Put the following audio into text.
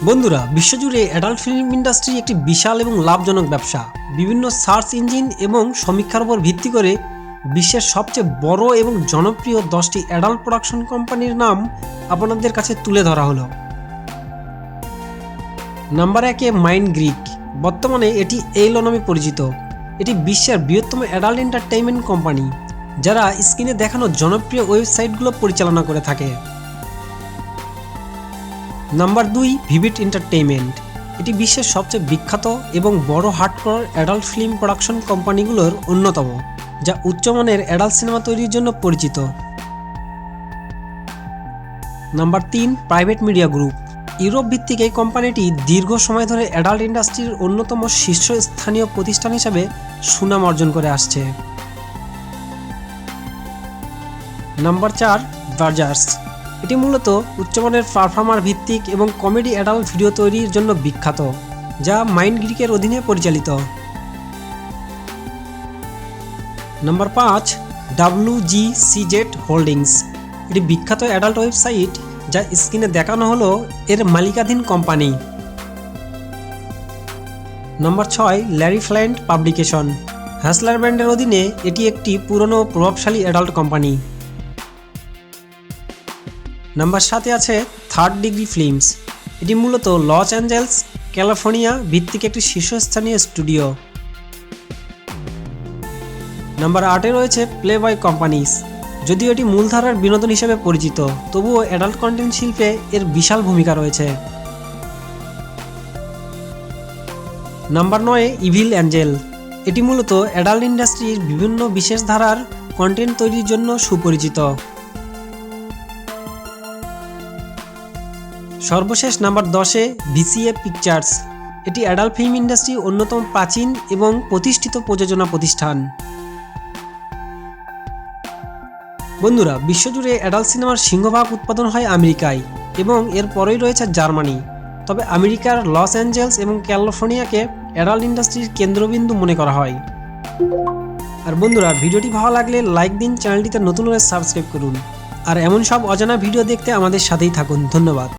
বন্ধুরা, বিশ্বজুড়ে adult film industry একটি বিশাল এবং লাভজনক ব্যবসা। বিভিন্ন সার্চ ইঞ্জিন এবং সমীক্ষার উপর ভিত্তি করে বিশ্বের সবচেয়ে বড় এবং জনপ্রিয় 10টি অ্যাডাল্ট প্রোডাকশন কোম্পানির নাম আপনাদের কাছে তুলে ধরা হলো। নাম্বার 1-এ মাইন্ড গ্রিক। বর্তমানে এটি এইলো নামে পরিচিত। এটি বিশ্বের বৃহত্তম অ্যাডাল্ট এন্টারটেইনমেন্ট কোম্পানি, যারা স্ক্রিনে দেখানো জনপ্রিয় ওয়েবসাইটগুলো পরিচালনা করে থাকে। Number 2, vivid entertainment. এটি বিশ্বের সবচেয়ে বিখ্যাত এবং বড় হার্ডকোর অ্যাডাল্ট ফিল্ম প্রোডাকশন কোম্পানিগুলোর অন্যতম, যা উচ্চমানের অ্যাডাল্ট সিনেমা তৈরির জন্য পরিচিত। Number 3, private media group. Europe ভিত্তিক এই কোম্পানিটি দীর্ঘ সময় ধরে অ্যাডাল্ট ইন্ডাস্ট্রির অন্যতম শীর্ষস্থানীয় প্রতিষ্ঠান হিসাবে সুনাম অর্জন করে আসছে। নাম্বার 4, ভার্জার্স। এটি মূলত উচ্চমানের পারফর্মার ভিত্তিক এবং কমেডি অ্যাডাল্ট ভিডিও তৈরির জন্য বিখ্যাত, যা মাইন্ড গ্রিকের অধীনে পরিচালিত। Number 5, WGCZ holdings. এটি বিখ্যাত অ্যাডাল্ট ওয়েবসাইট, যা স্ক্রিনে দেখানো হলো এর মালিকাধীন company. Number 6, Larry Flynt publication. Hustler ব্র্যান্ডের অধীনে এটি একটি পুরনো প্রভাবশালী অ্যাডাল্ট কোম্পানি। নাম্বার 7-এ আছে থার্ড ডিগ্রি ফিল্মস। এটি মূলত লস অ্যাঞ্জেলস, ক্যালিফোর্নিয়া ভিত্তিক একটি শীর্ষস্থানীয় স্টুডিও। নাম্বার 8-এ রয়েছে প্লেবয় কোম্পানিস। যদিও এটি মূলধারার বিনোদন হিসেবে পরিচিত, তবুও অ্যাডাল্ট কন্টেন্ট শিল্পে এর বিশাল ভূমিকা রয়েছে। নাম্বার 9-এ ইভিল অ্যাঞ্জেল। এটি মূলত অ্যাডাল্ট ইন্ডাস্ট্রির বিভিন্ন বিশেষ ধারার কন্টেন্ট তৈরির জন্য সুপরিচিত। সর্বশেষ নাম্বার 10-এ VCA পিকচার্স। এটি অ্যাডাল্ট ফিল্ম ইন্ডাস্ট্রির অন্যতম প্রাচীন এবং প্রতিষ্ঠিত প্রযোজনা প্রতিষ্ঠান। বন্ধুরা, বিশ্বজুড়ে অ্যাডাল্ট সিনেমার সিংহভাগ উৎপাদন হয় আমেরিকায় এবং এর পরেই রয়েছে জার্মানি। তবে আমেরিকার লস অ্যাঞ্জেলস এবং ক্যালিফোর্নিয়াকে অ্যাডাল্ট ইন্ডাস্ট্রির কেন্দ্রবিন্দু মনে করা হয়। আর বন্ধুরা, ভিডিওটি ভালো লাগলে লাইক দিন, চ্যানেলটিতে নতুন হলে সাবস্ক্রাইব করুন, আর এমন সব অজানা ভিডিও দেখতে আমাদের সাথেই থাকুন। ধন্যবাদ।